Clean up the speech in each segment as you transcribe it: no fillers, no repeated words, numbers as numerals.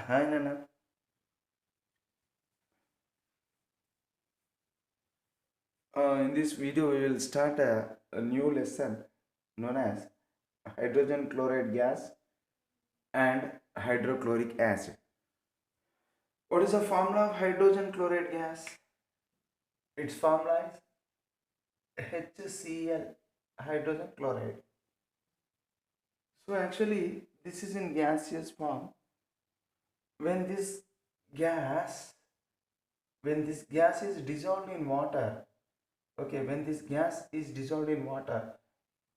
Hi Nana. In this video, we will start a new lesson known as hydrogen chloride gas and hydrochloric acid. What is the formula of hydrogen chloride gas? Its formula is HCl, hydrogen chloride. So actually, this is in gaseous form. When this gas, when this gas is dissolved in water, okay, when this gas is dissolved in water,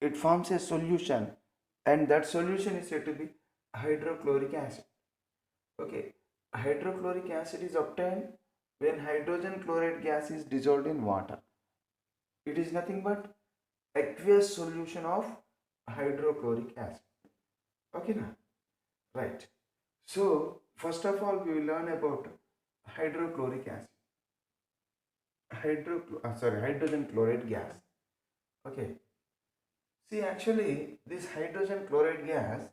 it forms a solution, and that solution is said to be hydrochloric acid. Okay, hydrochloric acid is obtained when hydrogen chloride gas is dissolved in water. It is nothing but aqueous solution of hydrochloric acid. Okay, now, right. So first of all, we will learn about hydrochloric acid. Hydrogen chloride gas. Okay, see, actually, this hydrogen chloride gas,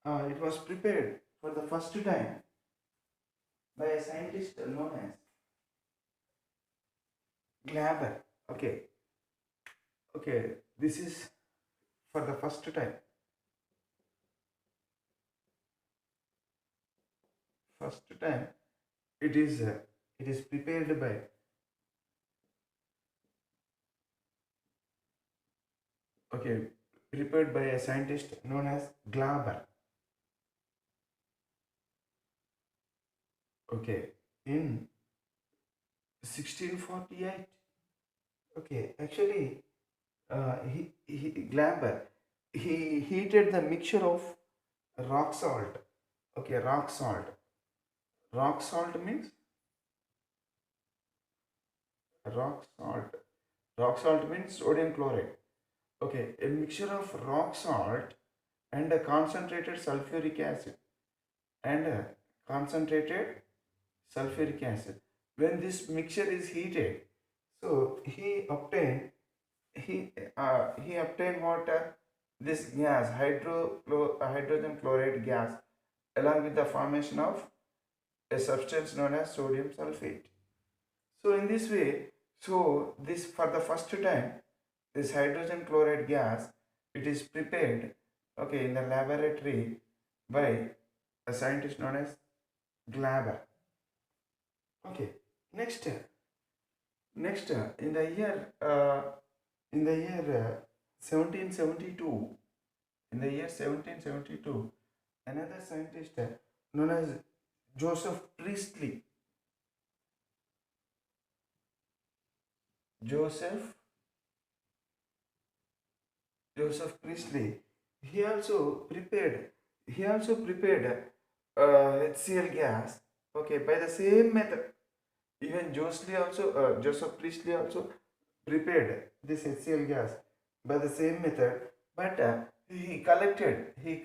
it was prepared for the first time by a scientist known as Glaber. Okay, okay, this is for the first time. First time it is prepared by, okay, prepared by a scientist known as Glaber. Okay, in 1648. Okay, actually, Glaber, he heated the mixture of rock salt. Okay, rock salt. Rock salt means rock salt. Rock salt means sodium chloride. Okay, a mixture of rock salt and a concentrated sulfuric acid and a concentrated sulfuric acid. When this mixture is heated, so he obtained what, this gas, hydrogen chloride gas, along with the formation of a substance known as sodium sulfate. So in this way, so this for the first time, this hydrogen chloride gas, it is prepared, okay, in the laboratory by a scientist known as Glaber. Okay, next, in the year, 1772, in the year 1772, another scientist known as Joseph Priestley, Joseph Joseph Priestley, he also prepared HCl gas. Okay, by the same method. Even Joseph Priestley also prepared this HCl gas by the same method, but he collected the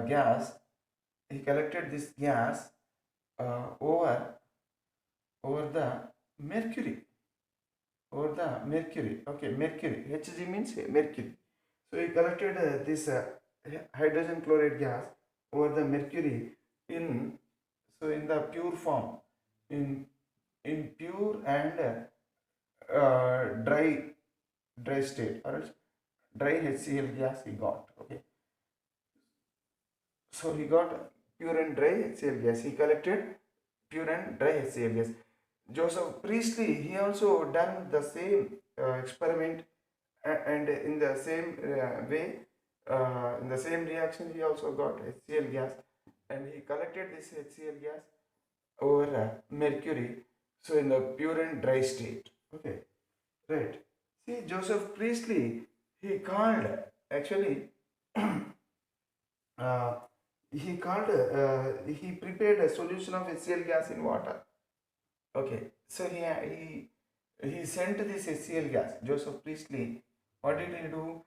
gas. He collected this gas over the mercury, Okay, mercury. Hg means mercury. So he collected this hydrogen chloride gas over the mercury in, so in the pure form, in pure and dry state, or else dry HCl gas he got. Okay, so he got pure and dry HCl gas. He collected pure and dry HCl gas. Joseph Priestley, he also done the same experiment, and in the same way, in the same reaction, he also got HCl gas, and he collected this HCl gas over mercury, so in the pure and dry state. Okay, right. See, Joseph Priestley, he called, actually, uh, he prepared a solution of HCl gas in water. Okay, so he sent this HCl gas. Joseph Priestley, what did he do?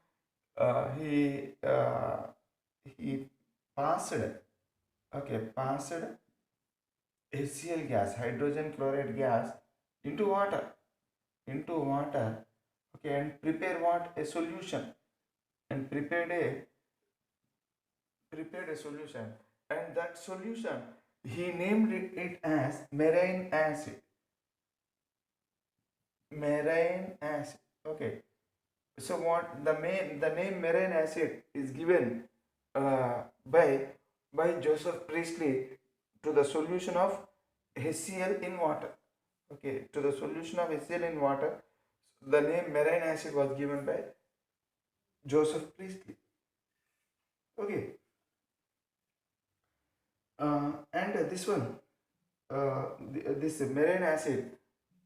Uh, he uh, he passed, passed HCl gas, hydrogen chloride gas, into water, into water. Okay, and prepare what, a solution, and prepared a prepared a solution, and that solution he named it as marine acid. Marine acid. Okay. So what the name marine acid is given by Joseph Priestley to the solution of HCl in water. Okay, to the solution of HCl in water, the name marine acid was given by Joseph Priestley. Okay, and this one, this marine acid,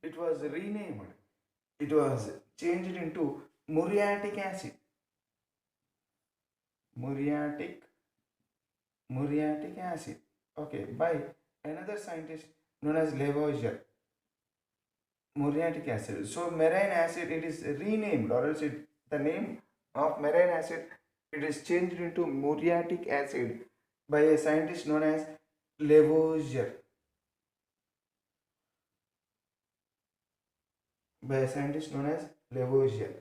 it was renamed. It was changed into muriatic acid. Muriatic muriatic acid. Okay, by another scientist known as Lavoisier. Muriatic acid. So marine acid, it is renamed, or else the name of marine acid, it is changed into muriatic acid by a scientist known as Lavoisier. By a scientist known as Lavoisier.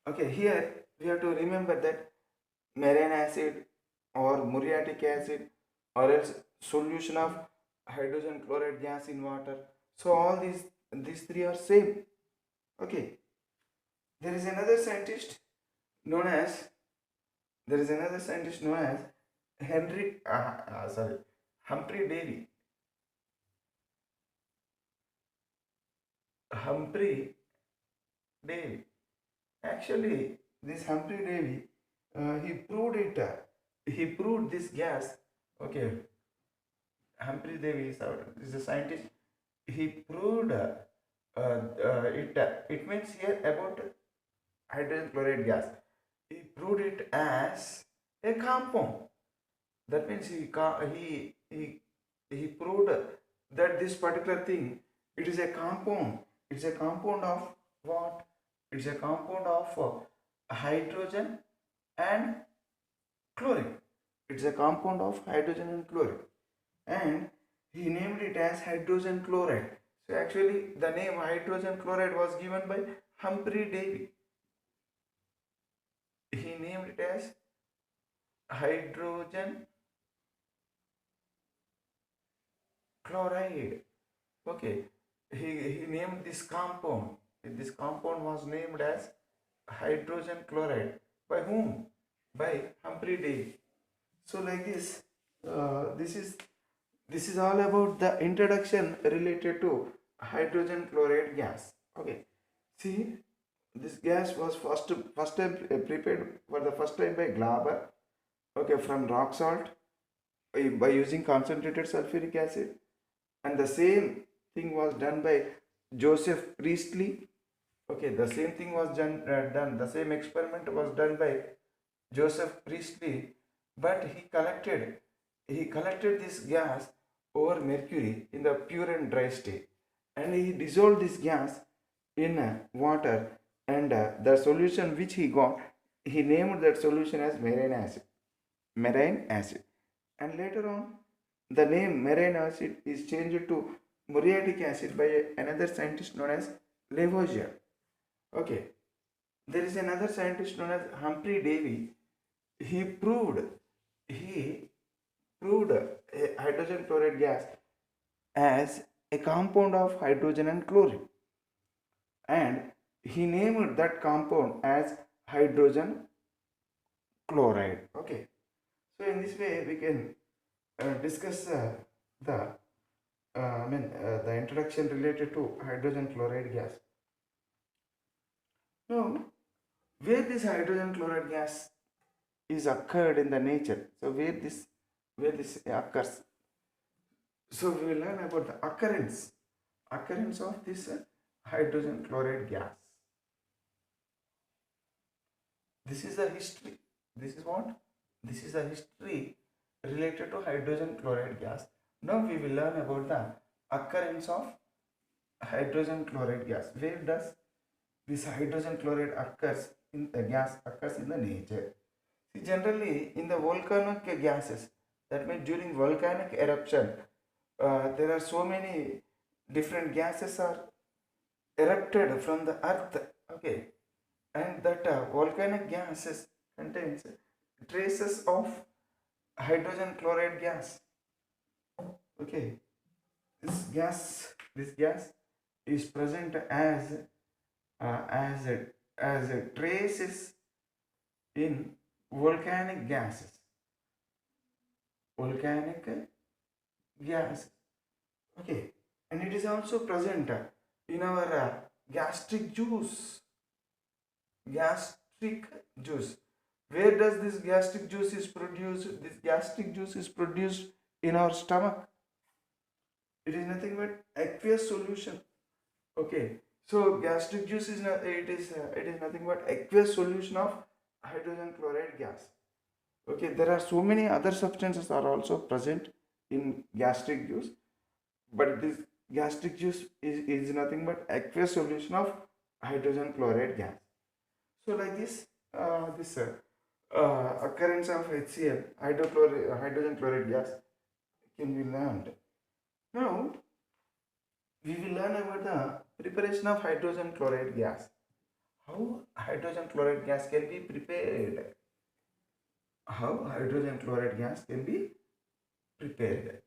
Okay, here we have to remember that marine acid or muriatic acid or else solution of hydrogen chloride gas in water. So all these three are same. Okay. There is another scientist known as Henry sorry Humphrey Davy. Humphrey Davy. Actually, this Humphrey Davy, he proved it. He proved this gas. Okay, Humphrey Davy is a scientist. He proved it. It means here about hydrogen chloride gas. He proved it as a compound. That means he proved that this particular thing, it is a compound. It's a compound of what? It's a compound of hydrogen and chlorine. It's a compound of hydrogen and chlorine, and he named it as hydrogen chloride. So actually, the name hydrogen chloride was given by Humphrey Davy. He named it as hydrogen chloride. Okay, he named this compound. This compound was named as hydrogen chloride. By whom? By Humphrey Davy. So like this, this is all about the introduction related to hydrogen chloride gas. Okay, see, this gas was first time prepared for the first time by Glauber. Okay, from rock salt by using concentrated sulfuric acid, and the same thing was done by Joseph Priestley. Okay, the same thing was done. The same experiment was done by Joseph Priestley, but he collected this gas over mercury in the pure and dry state, and he dissolved this gas in water, and the solution which he got, he named that solution as marine acid, and later on the name marine acid is changed to muriatic acid by another scientist known as Lavoisier. Okay, there is another scientist known as Humphrey Davy. He proved he proved a hydrogen chloride gas as a compound of hydrogen and chlorine, and he named that compound as hydrogen chloride. Okay, so in this way we can discuss the the introduction related to hydrogen chloride gas. Now, where this hydrogen chloride gas is occurred in the nature, so where this occurs, so we will learn about the occurrence of this hydrogen chloride gas. This is the history. This is what? This is the history related to hydrogen chloride gas. Now we will learn about the occurrence of hydrogen chloride gas. Where does this hydrogen chloride occurs in the gas occurs in the nature? See, generally in the volcanic gases, that means during volcanic eruption, there are so many different gases are erupted from the earth. Okay, and that volcanic gases contains traces of hydrogen chloride gas. Okay, this gas is present as a traces in volcanic gases. Volcanic gas. Okay, and it is also present in our gastric juice. Gastric juice. Where does this gastric juice is produced? This gastric juice is produced in our stomach. It is nothing but aqueous solution. Okay, so gastric juice is it is nothing but aqueous solution of hydrogen chloride gas. Okay, there are so many other substances are also present in gastric juice, but this gastric juice is nothing but aqueous solution of hydrogen chloride gas. So like this occurrence of HCl, hydrogen chloride gas, can be learned. Now we will learn about the preparation of hydrogen chloride gas. How hydrogen chloride gas can be prepared? How hydrogen chloride gas can be prepared?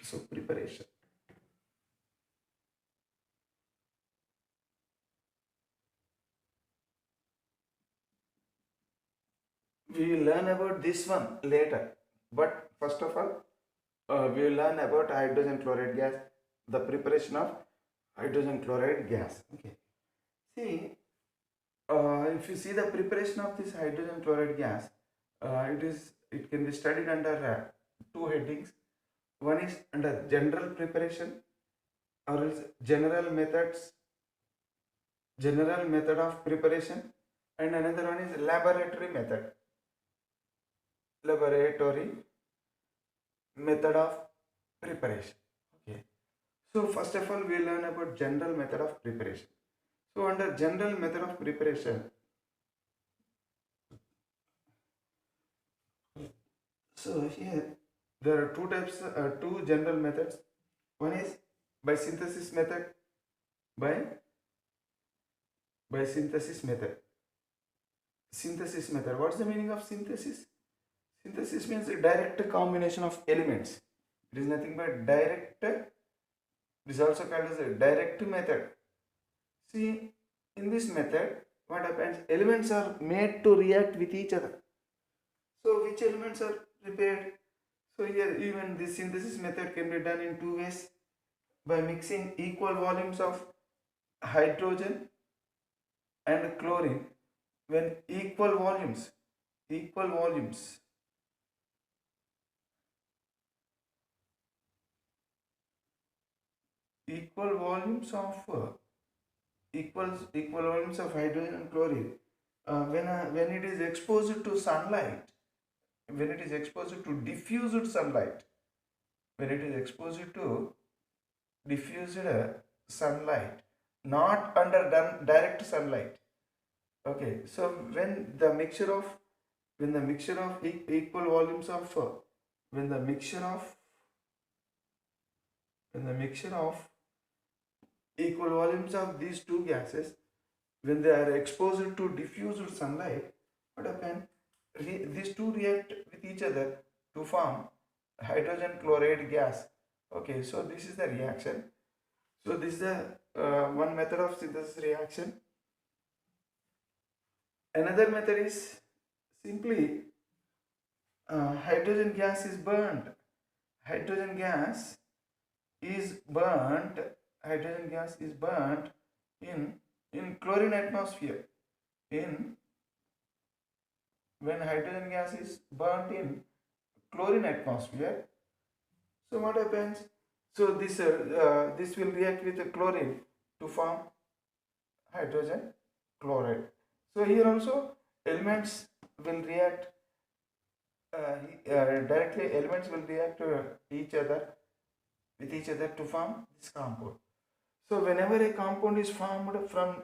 So preparation. We will learn about this one later. But first of all, we will learn about hydrogen chloride gas, the preparation of hydrogen chloride gas. Okay. See, if you see the preparation of this hydrogen chloride gas, it can be studied under two headings. One is under general preparation, or else general method of preparation, and another one is laboratory method of preparation. Okay. So first of all, we learn about general method of preparation. So under general method of preparation, so here there are two general methods. One is by synthesis method, by synthesis method. Synthesis method. What's the meaning of synthesis? Synthesis means a direct combination of elements. It is nothing but direct. It is also called as a direct method. See, in this method, what happens? Elements are made to react with each other. So, which elements are prepared? So, here even this synthesis method can be done in two ways, by mixing equal volumes of hydrogen and chlorine. When equal volumes equal volumes of equal volumes of hydrogen and chlorine, when it is exposed to sunlight, when it is exposed to diffused sunlight, when it is exposed to diffused sunlight, not under direct sunlight. Okay, so when the mixture of equal volumes of when the mixture of equal volumes of these two gases, when they are exposed to diffused sunlight, what happens? These two react with each other to form hydrogen chloride gas. Okay, so this is the reaction. So this is the one method of synthesis reaction. Another method is simply hydrogen gas is burnt. Hydrogen gas is burnt. Hydrogen gas is burnt in chlorine atmosphere. When hydrogen gas is burnt in chlorine atmosphere, so what happens? So this will react with the chlorine to form hydrogen chloride. So here also elements will react directly. Elements will react each other with each other to form this compound. So whenever a compound is formed from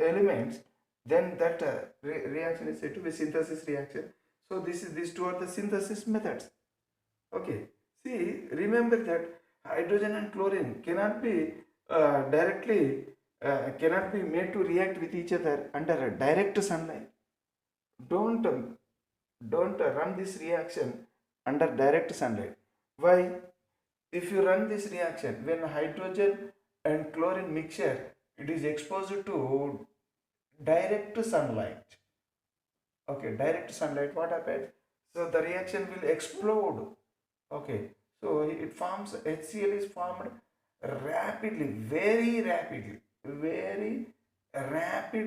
elements, then that reaction is said to be synthesis reaction. So these two are the synthesis methods. Okay. See, remember that hydrogen and chlorine cannot be cannot be made to react with each other under a direct sunlight. don't run this reaction under direct sunlight. Why? If you run this reaction when hydrogen and chlorine mixture, it is exposed to direct sunlight. Okay, direct sunlight, what happens? So the reaction will explode. Okay, so it forms, HCl is formed rapidly, very rapid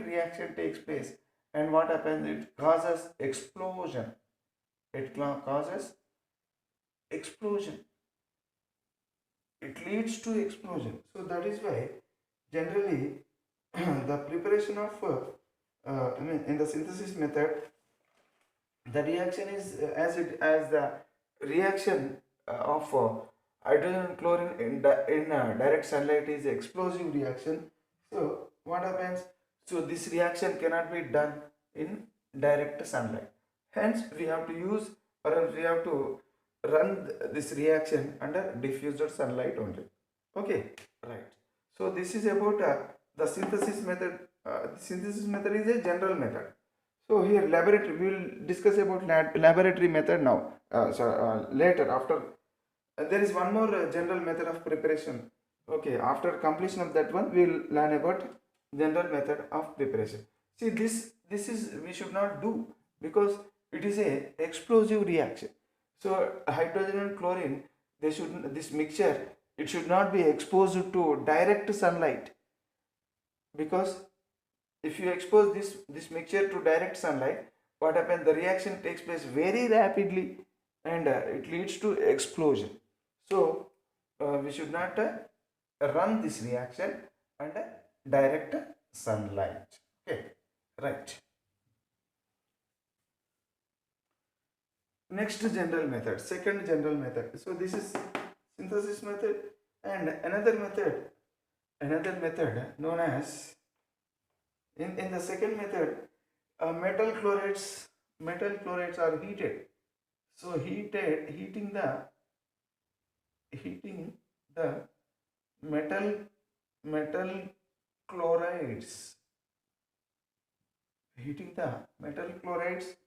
reaction takes place. And what happens? It causes explosion. It causes explosion. It leads to explosion. So that is why generally the preparation of, in the synthesis method, the reaction is as the reaction of hydrogen and chlorine in direct sunlight is explosive reaction. So what happens? So this reaction cannot be done in direct sunlight. Hence we have to use, or else we have to run this reaction under diffused sunlight only. Okay, right. So this is about the synthesis method. The synthesis method is a general method. So here laboratory, we will discuss about laboratory method now. Later after there is one more general method of preparation. Okay, after completion of that one, we will learn about general method of preparation. See, this is we should not do, because it is a explosive reaction. So hydrogen and chlorine, they should, this mixture, it should not be exposed to direct sunlight, because if you expose this mixture to direct sunlight, what happens? The reaction takes place very rapidly, and it leads to explosion. So we should not run this reaction under direct sunlight. Okay, right. Next general method, second general method. So this is synthesis method, and another method known as, in the second method, metal chlorides are heated. So heating the metal chlorides, heating the metal chlorides,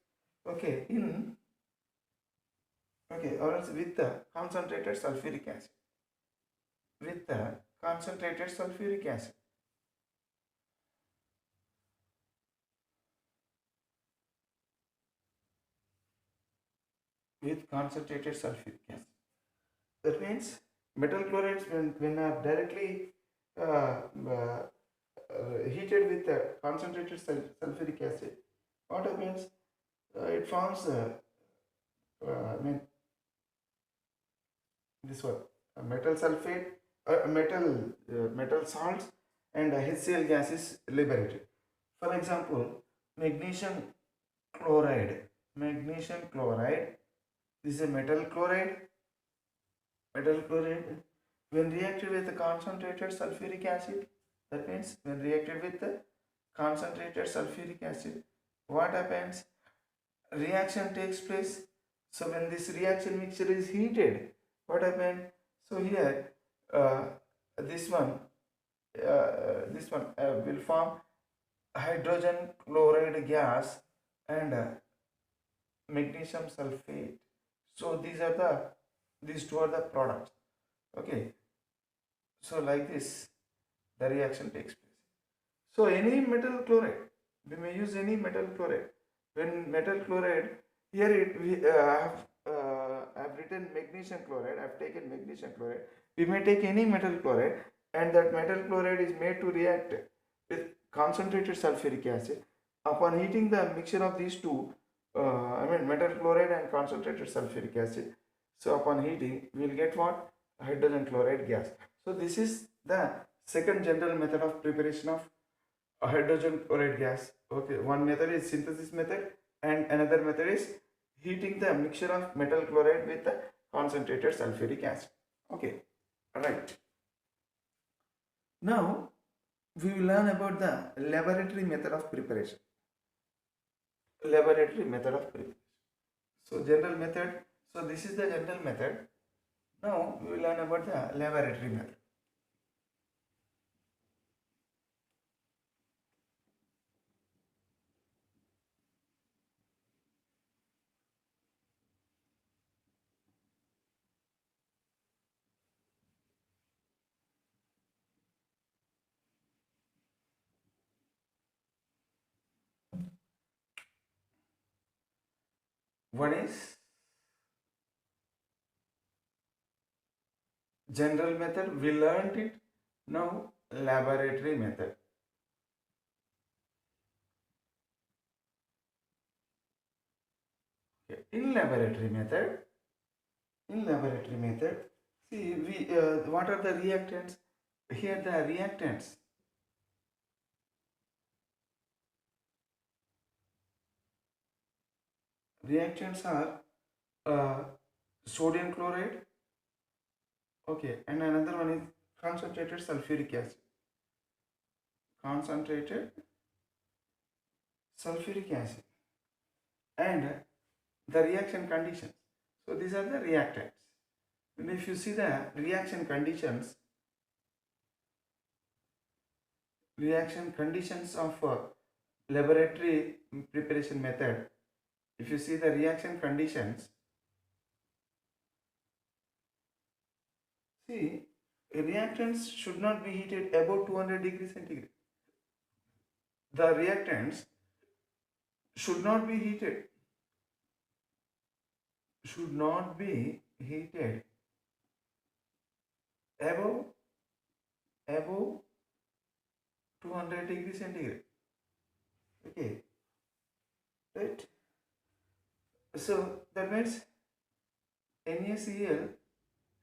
okay, in, okay, or else with the concentrated sulfuric acid, with the concentrated sulfuric acid. With concentrated sulfuric acid. That means metal chlorides, when are directly uh, uh, heated with concentrated sulfuric acid, what happens? It forms, I mean, this one, metal sulfate, metal salts, and HCl gas is liberated. For example, magnesium chloride. Magnesium chloride. This is a metal chloride. Metal chloride, when reacted with the concentrated sulfuric acid, that means when reacted with the concentrated sulfuric acid, what happens? Reaction takes place. So when this reaction mixture is heated, what happens? So here, this one, will form hydrogen chloride gas and magnesium sulfate. So these two are the products. Okay, so like this the reaction takes place. So any metal chloride, we may use any metal chloride. When metal chloride, here I have written magnesium chloride, I have taken magnesium chloride. We may take any metal chloride, and that metal chloride is made to react with concentrated sulfuric acid. Upon heating the mixture of these two, metal chloride and concentrated sulfuric acid, so upon heating we will get what? Hydrogen chloride gas. So this is the second general method of preparation of hydrogen chloride gas. Okay, one method is synthesis method, and another method is heating the mixture of metal chloride with the concentrated sulfuric acid. Okay, right. Now we will learn about the laboratory method of preparation. Laboratory method of preparation. So general method. So this is the general method. Now we will learn about the laboratory method. One is general method, we learned it. Now laboratory method. Okay. In laboratory method, see we what are the reactants? Here the reactants are uh, sodium chloride, okay, and another one is concentrated sulfuric acid. Concentrated sulfuric acid and the reaction conditions. So these are the reactants. And if you see the reaction conditions of laboratory preparation method, if you see the reaction conditions, see reactants should not be heated above 200 degrees centigrade. The reactants should not be heated above above 200 degrees centigrade. Okay, right? So that means NaCl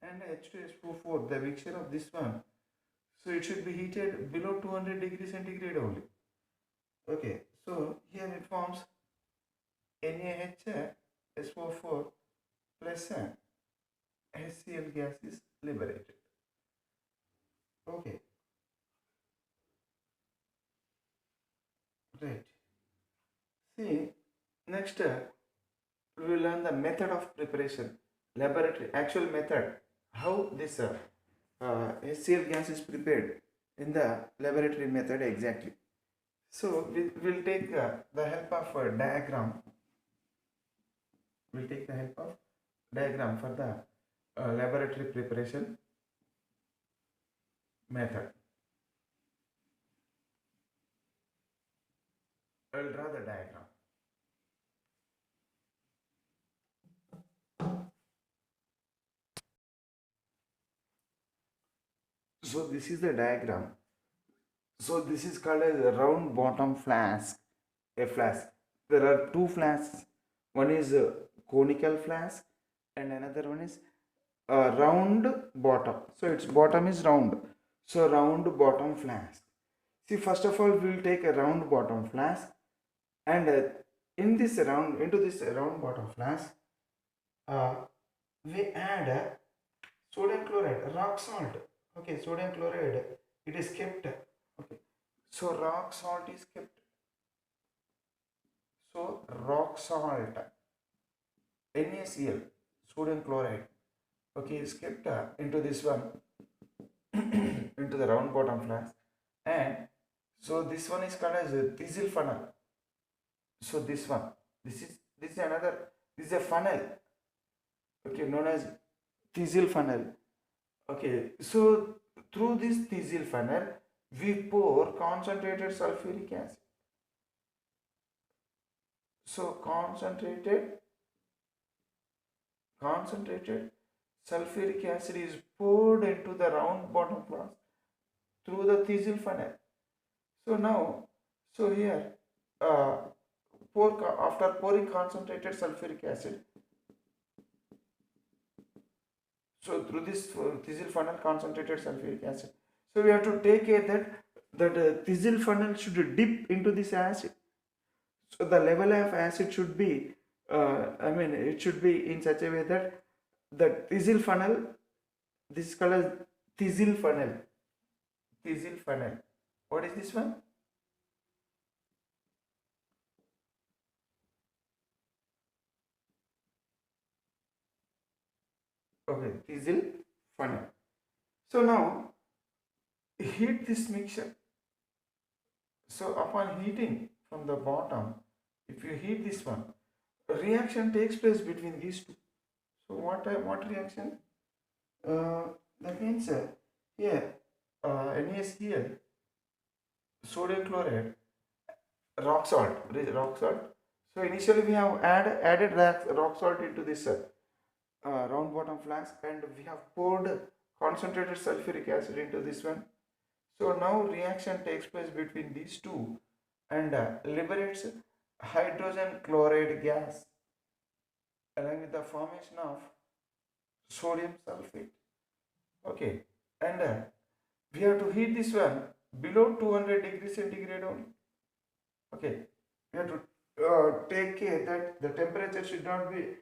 and H2SO4, the mixture of this one, so it should be heated below 200 degrees centigrade only. Okay, so here it forms NaHSO4 plus HCl gas is liberated. Okay, right. See, next we will learn the method of preparation, laboratory, actual method, how this HCl gas is prepared in the laboratory method exactly. So we will take the help of a diagram. We'll take the help of diagram for the laboratory preparation method. I will draw the diagram. So this is the diagram. So this is called as a round bottom flask, a flask. There are two flasks. One is a conical flask and another one is a round bottom. So its bottom is round. So round bottom flask. See, first of all, we will take a round bottom flask, and into this round bottom flask, uh, we add sodium chloride, rock salt. Okay, sodium chloride, it is kept. Okay, so rock salt is kept. So rock salt, NaCl, sodium chloride, okay, is kept into this one, into the round bottom flask, and so this one is called as a Thistle funnel. So this is another, this is a funnel, okay, known as Thistle funnel. Okay, so through this Thistle funnel, we pour concentrated sulfuric acid. So concentrated sulfuric acid is poured into the round bottom flask through the Thistle funnel. So now, so here, uh, after pouring concentrated sulfuric acid, so through this Thistle funnel, concentrated sulfuric acid. So we have to take care that Thistle funnel should dip into this acid. So the level of acid should be, it should be in such a way that the Thistle funnel, this is called as Thistle funnel. Thistle funnel. What is this one? Okay, Thistle funnel. So now heat this mixture. So upon heating from the bottom, if you heat this one, a reaction takes place between these two. So what reaction? That means here NaCl, sodium chloride, rock salt, So initially we have added rock salt into this round bottom flask, and we have poured concentrated sulfuric acid into this one. So now reaction takes place between these two and liberates hydrogen chloride gas along with the formation of sodium sulfate. Okay, and we have to heat this one below 200 degrees centigrade only. Okay, we have to take care that the temperature should not be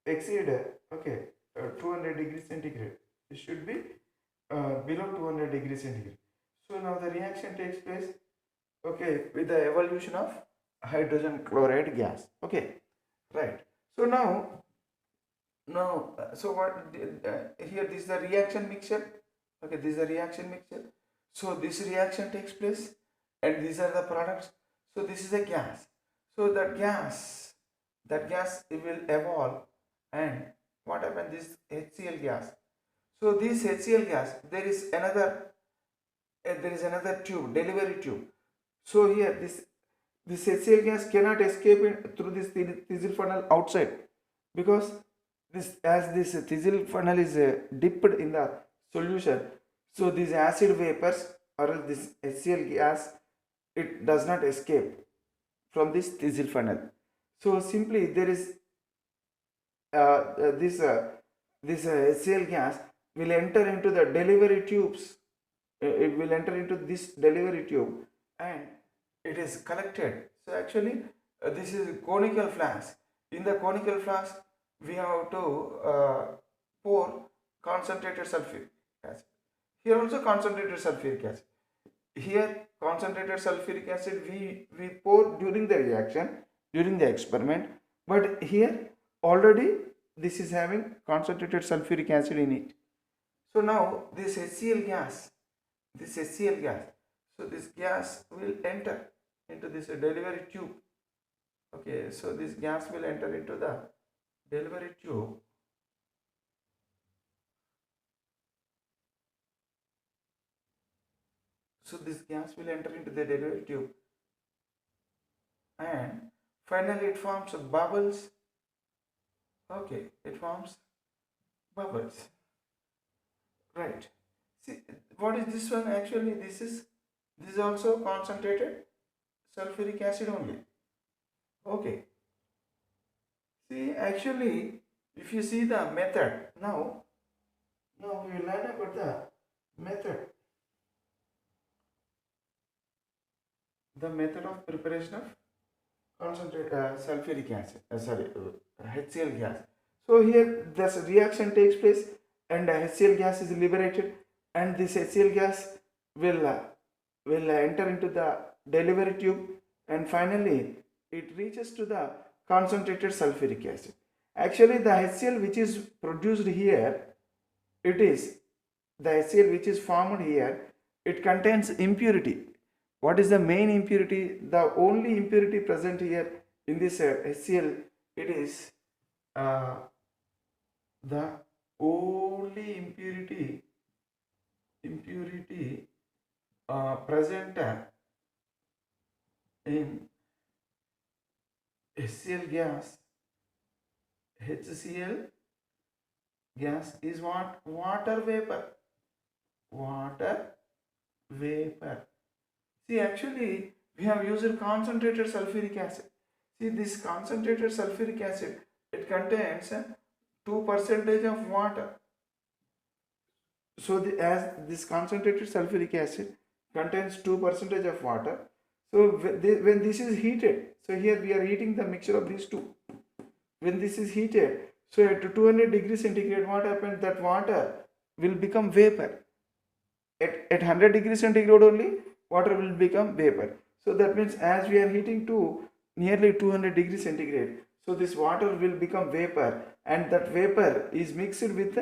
exceed 200 degrees centigrade. It should be below 200 degrees centigrade. So now the reaction takes place, okay, with the evolution of hydrogen chloride gas. Okay, right. So now so what here, this is the reaction mixture. Okay, this is the reaction mixture. So this reaction takes place, and these are the products. So this is a gas. So that gas it will evolve, and what happens, this HCl gas. So this HCl gas, there is another tube, delivery tube. So here this HCl gas cannot escape through this Thistle funnel outside, because this Thistle funnel is dipped in the solution. So these acid vapors or else this HCl gas, it does not escape from this Thistle funnel. So simply there is this HCl gas will enter into the delivery tubes. It will enter into this delivery tube, and it is collected. So actually, this is a conical flask. In the conical flask, we have to pour concentrated sulfuric acid. Here also concentrated sulfuric acid. Here concentrated sulfuric acid we pour during the reaction, during the experiment, but here already this is having concentrated sulfuric acid in it. So now this HCl gas, so this gas will enter into this delivery tube. Okay, so this gas will enter into the delivery tube. So this gas will enter into the delivery tube, and finally it forms bubbles. Okay, it forms bubbles. Right. See, what is this one? Actually, this is also concentrated sulfuric acid only. Okay. See, actually, if you see the method now we will learn about the method. The method of preparation of concentrated sulfuric acid. HCl gas. So here this reaction takes place, and HCl gas is liberated, and this HCl gas will enter into the delivery tube, and finally it reaches to the concentrated sulfuric acid. Actually, the HCl which is produced here, it is the HCl which is formed here, it contains impurity. What is the main impurity? The only impurity present here in this HCl, it is the only impurity present in HCl gas. HCl gas is what? Water vapor. Water vapor. See, actually, we have used concentrated sulfuric acid. See, this concentrated sulfuric acid, it contains 2% of water. So, as this concentrated sulfuric acid contains 2% of water, so when this is heated, so here we are heating the mixture of these two. When this is heated, so at 200 degrees centigrade, what happens? That water will become vapor. At 100 degrees centigrade only, water will become vapor. So that means as we are heating to nearly 200 degrees centigrade, so this water will become vapor, and that vapor is mixed with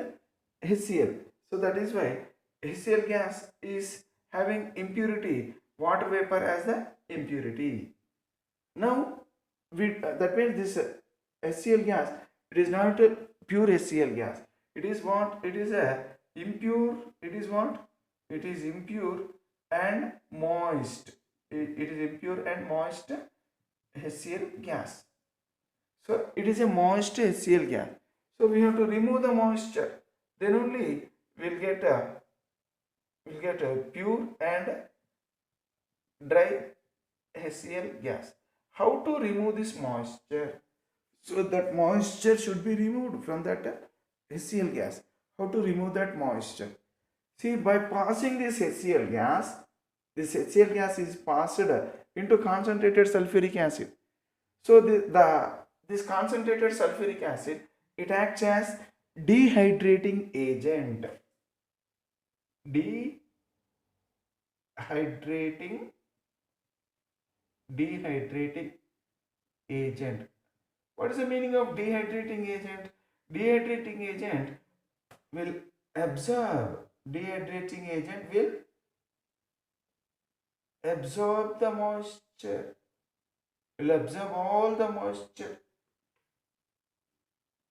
HCl. So that is why HCl gas is having impurity, water vapor as the impurity. Now that means this HCl gas, it is not a pure HCl gas. It is what? It is a impure. It is what? It is impure and moist. It is impure and moist HCl gas. So it is a moist HCl gas. So we have to remove the moisture. Then only we'll get a pure and dry HCl gas. How to remove this moisture? So that moisture should be removed from that HCl gas. How to remove that moisture? See, by passing this HCl gas is passed into concentrated sulfuric acid. So this concentrated sulfuric acid, it acts as dehydrating agent. Dehydrating dehydrating agent. What is the meaning of dehydrating agent? Dehydrating agent will absorb. Dehydrating agent will absorb the moisture. Will absorb all the moisture.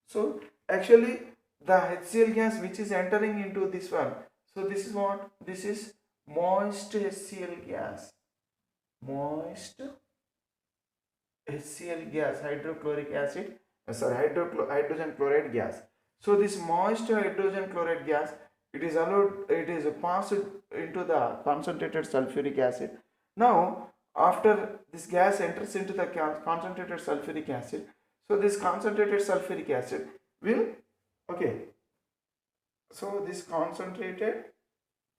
So actually the HCl gas which is entering into this one. So this is what? This is moist HCl gas. Moist HCl gas, hydrochloric acid, hydrogen chloride gas. So this moist hydrogen chloride gas, it is passed into the concentrated sulfuric acid. Now, after this gas enters into the concentrated sulfuric acid, so this concentrated sulfuric acid will, okay, so this concentrated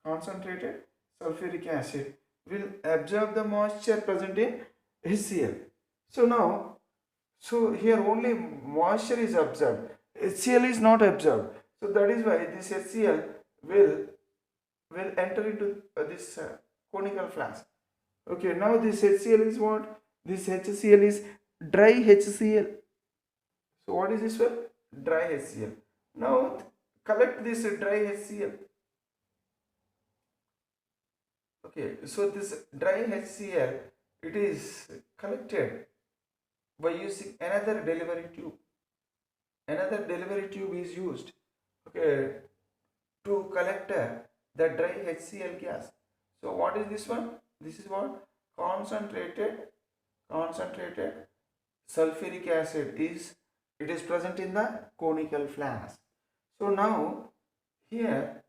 sulfuric acid will absorb the moisture present in HCl. So now, so here only moisture is absorbed. HCl is not absorbed. So that is why this HCl will enter into this conical flask. Okay, now this HCl is what? This HCl is dry HCl. So what is this one? Dry HCl. Now collect this dry HCl. Okay, so this dry HCl, it is collected by using another delivery tube. Another delivery tube is used, okay, to collect the dry HCl gas. So what is this one? This is what? Concentrated sulfuric acid is, it is present in the conical flask. So now here,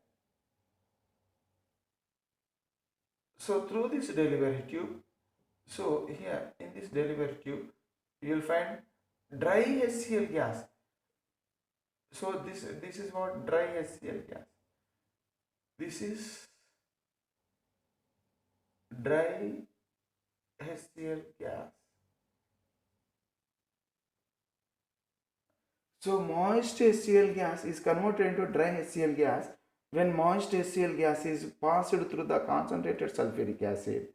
so through this delivery tube, so here in this delivery tube you will find dry HCl gas. So this is what? Dry HCl gas. This is dry HCl gas. So moist HCl gas is converted into dry HCl gas when moist HCl gas is passed through the concentrated sulfuric acid.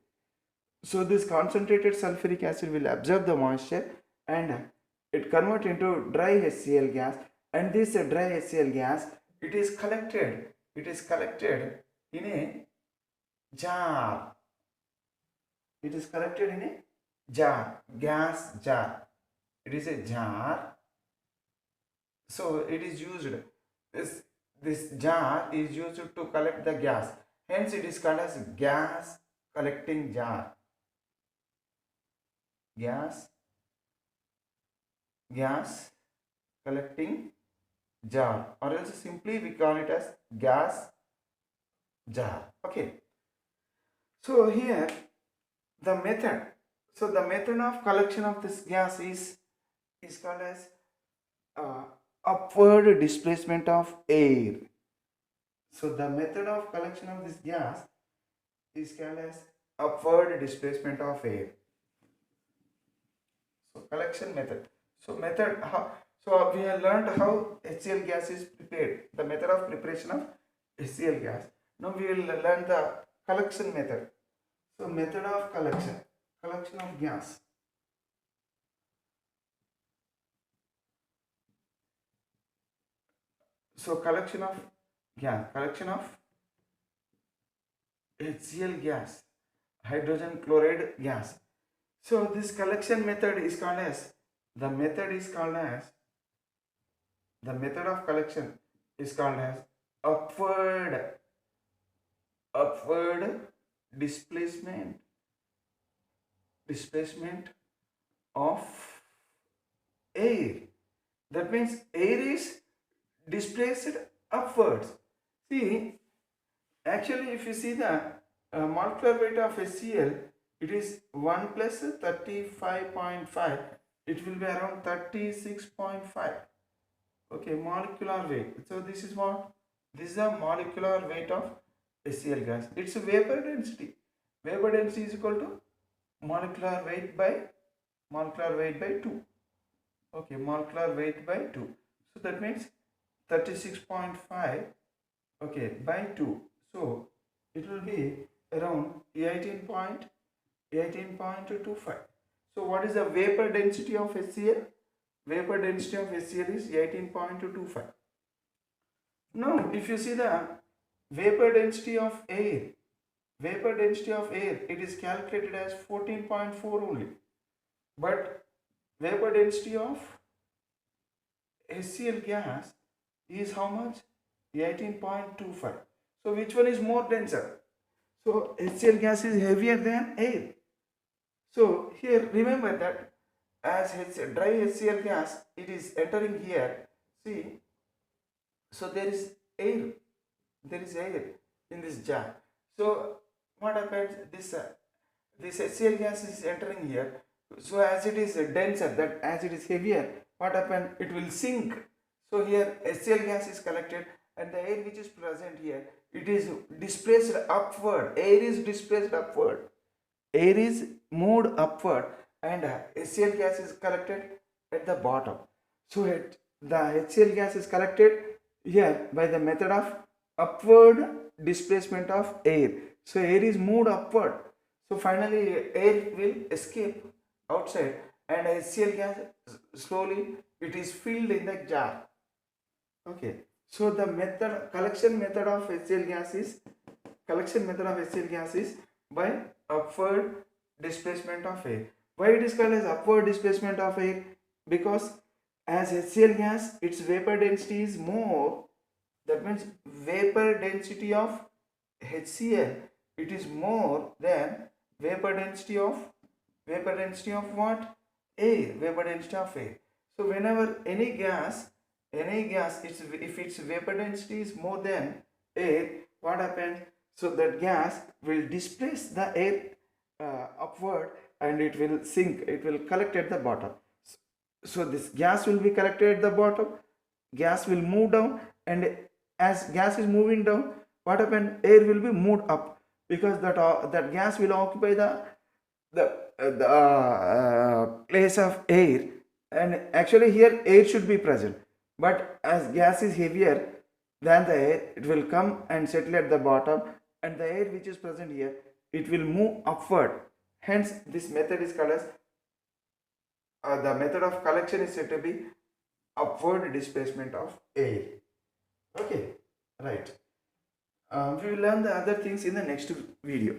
So this concentrated sulfuric acid will absorb the moisture and it convert into dry HCl gas, and this dry HCl gas, it is collected in a jar. It is collected in a jar, gas jar. It is a jar. So it is used, this jar is used to collect the gas. Hence it is called as gas collecting jar. Gas collecting jar, or else simply we call it as gas jar. Okay. So here the method. So the method of collection of this gas is called as upward displacement of air. So the method of collection of this gas is called as upward displacement of air. So collection method. So method how, so we have learned how HCl gas is prepared. The method of preparation of HCl gas. Now we will learn the collection method. So method of collection of gas. So collection of HCl gas, hydrogen chloride gas. So this collection method is called as, the method of collection is called as upward displacement of air. That means air is displaced upwards. See, actually if you see the molecular weight of HCl, it is 1 plus 35.5. It will be around 36.5. Okay, molecular weight. So this is what? This is the molecular weight of HCl gas. It's a vapor density. Vapor density is equal to molecular weight by 2. Okay, molecular weight by 2. So that means 36.5, okay, by 2. So it will be around 18.25. So what is the vapor density of HCl? Vapor density of HCl is 18.25. Now if you see the vapor density of air, it is calculated as 14.4 only. But vapor density of HCl gas is how much? 18.25. So which one is more denser? So HCl gas is heavier than air. So here remember that as dry HCl gas, it is entering here. See, so there is air in this jar. So what happens? This HCl gas is entering here. So as it is denser, that as it is heavier, what happens? It will sink. So here HCl gas is collected, and the air which is present here, it is displaced upward. Air is displaced upward. Air is moved upward, and HCl gas is collected at the bottom. So the HCl gas is collected here by the method of upward displacement of air. So air is moved upward. So finally air will escape outside, and HCl gas slowly it is filled in the jar. Okay. So the collection method of HCl gas is by upward displacement of air. Why it is called as upward displacement of air? Because as HCl gas, its vapor density is more. That means vapor density of HCl, it is more than vapor density of what? Air. Vapor density of air. So whenever any gas, if its vapor density is more than air, what happens? So that gas will displace the air upward, and it will sink. It will collect at the bottom. So this gas will be collected at the bottom. Gas will move down, and as gas is moving down, what happens? Air will be moved up, because that gas will occupy the place of air, and actually here air should be present, but as gas is heavier than the air, it will come and settle at the bottom, and the air which is present here, it will move upward. Hence this method is called as the method of collection is said to be upward displacement of air. Okay, right. We will learn the other things in the next video.